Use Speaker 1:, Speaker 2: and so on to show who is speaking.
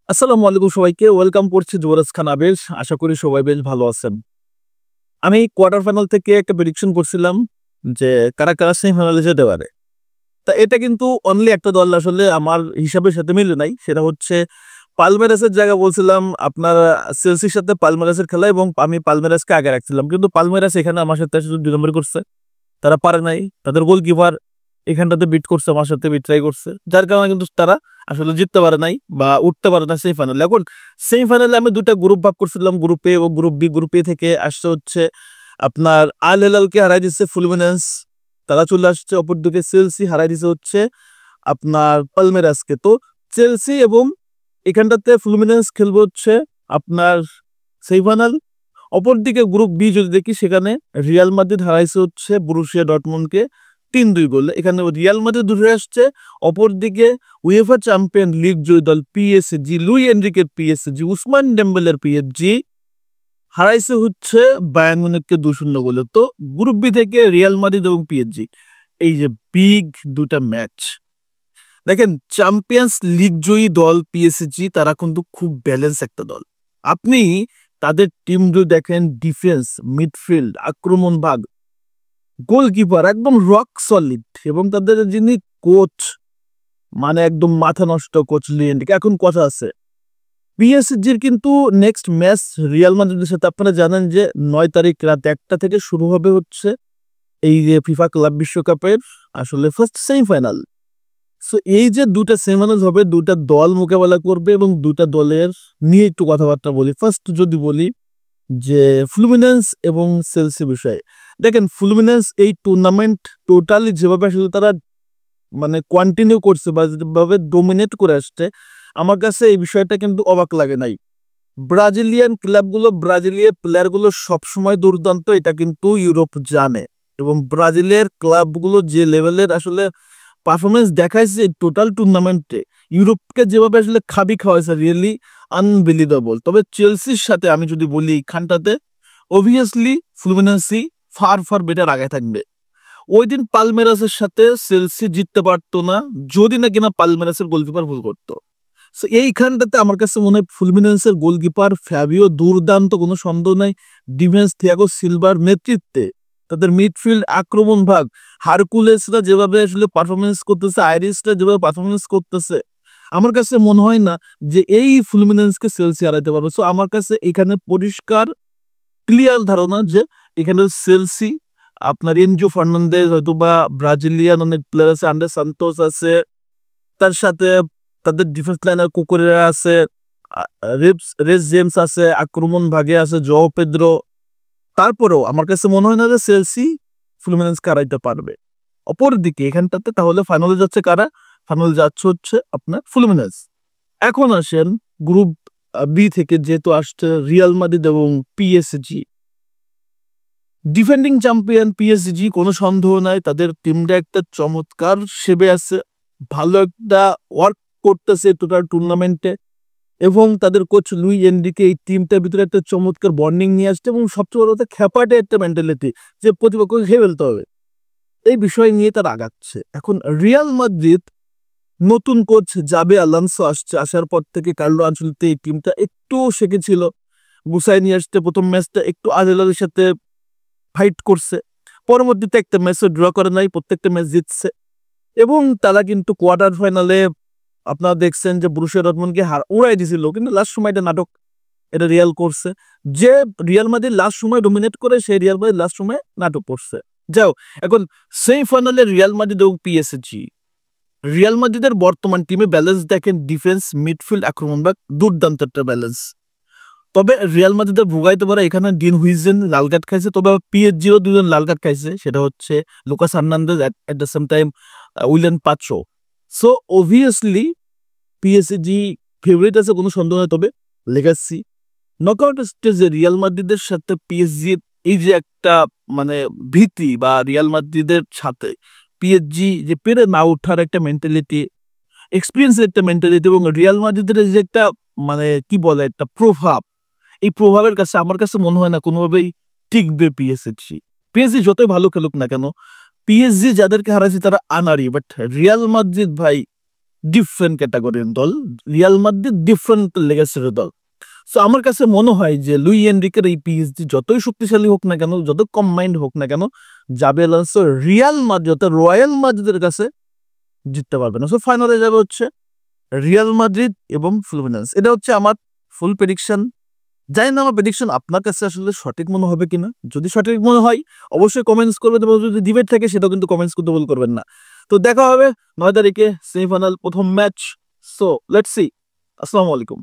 Speaker 1: আসসালামু আলাইকুম সবাইকে ওয়েলকাম করছি যুবরাজ খান আবেশ। আশা করি সবাই বেশ ভালো আছেন। আমি কোয়ার্টার ফাইনাল থেকে একটা প্রেডিকশন করছিলাম যে কারা কারা সেমিফাইনালে যেতে পারে। তা এটা কিন্তু অনলি একটা দল আসলে আমার হিসাবের সাথে মিলে নাই, সেটা হচ্ছে পালমেরাসের জায়গা বলছিলাম আপনার চেলসির সাথে পালমেরাসের খেলা, এবং আমি পালমেরাসকে আগে রাখছিলাম, কিন্তু পালমেরাস এখানে আমার সাথে আসলে 2 নম্বর করছে। তারা পারে নাই, তাদের গোলকিপার এখানটাতে বিট করছে, আমার সাথে বিট ট্রাই করছে, যার কারণে কিন্তু তারা আসলে জিততে পারে নাই বা উঠতে পারে না সেমিফাইনালে। এখন সেমিফাইনালে আমি দুটা গ্রুপ ভাগ করছিলাম, গ্রুপ এ ও গ্রুপ বি। গ্রুপ এ থেকে আসছে হচ্ছে আপনার আল হেলালকে হারাই দিচ্ছে ফ্লুমিনেন্স, তারা চলে আসছে। অপরদিকে চেলসি হারাই দিচ্ছে হচ্ছে আপনার পালমেরাসকে। তো চেলসি এবং এখানটাতে ফ্লুমিনেন্স খেলবে হচ্ছে আপনার সেমিফাইনাল। অপরদিকে গ্রুপ বি যদি দেখি, সেখানে রিয়াল মাদ্রিদ হারাইছে হচ্ছে বরুসিয়া ডর্টমুন্ডকে 3-2 গোলে। এখানে রিয়াল মাদ্রিদ উঠে আসছে। অপরদিকে উয়েফা চ্যাম্পিয়ন লিগ জয়ী দল পিএসজি, লুই এনরিকের পিএসজি, উসমান ডেম্বেলের পিএসজি হারাইছে হচ্ছে বায়ার্ন মিউনিখকে 2-0 গোলে। তো গ্রুপ বি থেকে রিয়াল মাদ্রিদ এবং পিএসজি, এই যে বিগ দুটা ম্যাচ দেখেন। চ্যাম্পিয়ন্স লিগ জয়ী দল পিএসজি, তারা কিন্তু খুব ব্যালেন্স একটা দল। আপনি তাদের টিম যদি দেখেন, ডিফেন্স, মিডফিল্ড, আক্রমণ ভাগ, গোলকিপার একদম রক সলিড, এবং তাদের যিনি কোচ, মানে একদম মাথা নষ্ট কোচ লিয়েন্ডকে। এখন কথা আছে পিএসজির কিন্তু নেক্সট ম্যাচ রিয়াল মাদ্রিদের সাথে। আপনারা জানেন যে 9 তারিখ রাত 1টা থেকে শুরু হবে হচ্ছে এই যে ফিফা ক্লাব বিশ্বকাপের আসলে ফার্স্ট সেমিফাইনাল। সো এই যে দুটা সেমিফাইনাল হবে, দুটা দল মোকাবেলা করবে, এবং দুটা দলের নিয়ে একটু কথাবার্তা বলি। ফার্স্ট যদি বলি যে ফ্লুমিনেন্স এবং চেলসি বিষয়ে, দেখেন ফ্লুমিনেন্স এই টুর্নামেন্ট টোটালি যেভাবে আসলে তারা মানে কন্টিনিউ করছে বা যেভাবে ডোমিনেট করে আসছে, আমার কাছে এই বিষয়টা কিন্তু অবাক লাগে নাই। ব্রাজিলিয়ান ক্লাবগুলো, ব্রাজিলিয়ান প্লেয়ারগুলো সবসময় দুর্দান্ত, এটা কিন্তু ইউরোপ জানে। এবং ব্রাজিলের ক্লাবগুলো যে লেভেলের আসলে পারফরমেন্স দেখাইছে টোটাল টুর্নামেন্টে, ইউরোপকে যেভাবে আসলে খাবি খাওয়াইছে, রিয়েলি আনবিলিভেবল। তবে চেলসির সাথে আমি যদি বলি, খানটাতে অবভিয়াসলি ফ্লুমিনেন্সি ফার ফার বেটার আগে থাকবে। ওই দিন পালমেরাসের সাথে চেলসি জিততে পারতো না যদি না কিনা পালমেরাসের গোলকিপার ভুল করতো। সো এইখানটাতে আমার কাছে মনে হয় ফ্লুমিনেন্সের গোলকিপার ফ্যাবিও দুর্দান্ত, কোনো সন্দেহ নাই। ডিফেন্স থিয়াগো সিলভার নেতৃত্বে তাদের মিডফিল্ড, আক্রমণ ভাগ, হারকুলেসরা যেভাবে আসলে পারফরমেন্স করতেছে, আইরিশরা যেভাবে পারফরমেন্স করতেছে, আমার কাছে মনে হয় না যে এই ফ্লুমিনেন্সকে চেলসি হারাইতে পারবে। সো আমার কাছে এখানে পরিষ্কার ক্লিয়ার ধারণা যে এখানে চেলসি, আপনার এনজো ফার্নান্দেজ, হয়তো বা ব্রাজিলিয়ান অনেক প্লেয়ার আছে, আন্ডে সান্তোস আছে, তার সাথে তাদের ডিফেন্স লাইনার কুকুরেরা আছে, রেস জেমস আছে, আক্রমণ ভাগে আছে জো পেদ্রো। তারপরেও আমার কাছে মনে হয় না যে চেলসি ফ্লুমিনেন্সকে হারাইতে পারবে। অপরদিকে এখানটাতে তাহলে ফাইনালে যাচ্ছে কারা? ফাইনালে যাচ্ছে হচ্ছে আপনার ফ্লুমিনেন্স। এখন আসেন গ্রুপ বি থেকে, যেহেতু আসছে রিয়াল মাদ্রিদ এবং পিএসজি। ডিফেন্ডিং চ্যাম্পিয়ন পিএসজি, কোনো সন্দেহ নাই, তাদের টিমটা একটা চমৎকার সেবে আছে, ভালো একটা ওয়ার্ক করতেছে টোটাল টুর্নামেন্টে, এবং তাদের কোচ লুই এনরিকে এই টিমটার ভিতরে একটা চমৎকার বন্ডিং নিয়ে আসছে, এবং সবচেয়ে বড় কথা খ্যাপাটে একটা মেন্টালিটি, যে প্রতিপক্ষকে খেয়ে ফেলতে হবে, এই বিষয় নিয়ে তারা আগাচ্ছে। এখন রিয়াল মাদ্রিদ নতুন কোচ জাবে আলোনসো আসছে, আসার পর থেকে কার্লো আনচেলত্তি এই টিমটা একটু শেখেছিল, গুছাই নিয়ে আসছে। প্রথম ম্যাচটা একটু আদেলাদের সাথে ফাইট করছে, পরবর্তীতে একটা ম্যাচও ড্র করে নাই, প্রত্যেকটা ম্যাচ জিতছে। এবং তারা কিন্তু কোয়ার্টার ফাইনালে আপনারা দেখছেন যে বরুসিয়া ডর্টমুন্ডকে উড়াই দিছিল, কিন্তু লাস্ট সময়টা নাটক এটা রিয়াল করছে। যে রিয়াল মাদ্রিদ লাস্ট সময় ডোমিনেট করে, সেই রিয়াল মাদ্রিদ লাস্ট সময় নাটক করছে। যাও, এখন সেমিফাইনালে রিয়াল মাদ্রিদ এবং পিএসজি। রিয়াল মাদ্রিদের বর্তমান টিমে ব্যালেন্স দেখেন, ডিফেন্স, মিডফিল্ড, আক্রমণ ভাগ, দুর্দান্ত একটা ব্যালেন্স। তবে রিয়াল মাদ্রিদের ভোগাইতে পারে এখানে ডিন হুইজেন লাল কার্ড খাইছে, তবে পিএসজিও 2জন লাল কার্ড খাইছে, সেটা হচ্ছে Lucas Hernandez at the same time উইলিয়ান পাচো। So obviously PSG favourite আছে, কোনো সন্দেহ নয়। তবে লেগাসি নকআউট স্টেজে রিয়াল মাদ্রিদের সাথে পিএসজি, এই যে একটা মানে ভীতি, বা রিয়াল মাদ্রিদের সাথে পিএসজি যে পেরে না ওঠার একটা মেন্টালিটি, এক্সপিরিয়েন্সের একটা মেন্টালিটি, এবং রিয়াল মাদ্রিদের যে একটা মানে কি বলে একটা প্রভাব, এই প্রভাবের কাছে আমার কাছে মনে হয় না কোনোভাবেই টিকবে পিএসজি। পিএসজি যতই ভালো খেলুক না কেন, পিএসজি যাদেরকে হারাইছে তারা আনারি, বাট রিয়াল মাদ্রিদ ভাই ডিফারেন্ট ক্যাটাগরির দল, রিয়াল মাদ্রিদ ডিফারেন্ট লেগেছে দল। সো আমার কাছে মনে হয় যে লুই এনরিকের এই পিএসজি যতই শক্তিশালী হোক না কেন, যত কম্বাইন্ড হোক না কেন, Xabi Alonso Real Madrid, royal মাদ্রিদের কাছে জিততে পারবে না। সো ফাইনালে যাবে হচ্ছে রিয়াল মাদ্রিদ এবং ফ্লুমিনেন্স। এটা হচ্ছে আমার ফুল প্রেডিকশন। জানি না আমার প্রেডিকশন আপনার কাছে আসলে সঠিক মনে হবে কিনা। যদি সঠিক মনে হয় অবশ্যই কমেন্টস করবেন, এবং যদি ডিবেট থাকে সেটাও কিন্তু কমেন্টস করতে ভুল করবেন না। তো দেখা হবে 9 তারিখে সেমিফাইনাল প্রথম ম্যাচ। So let's see. আসসালামু আলাইকুম।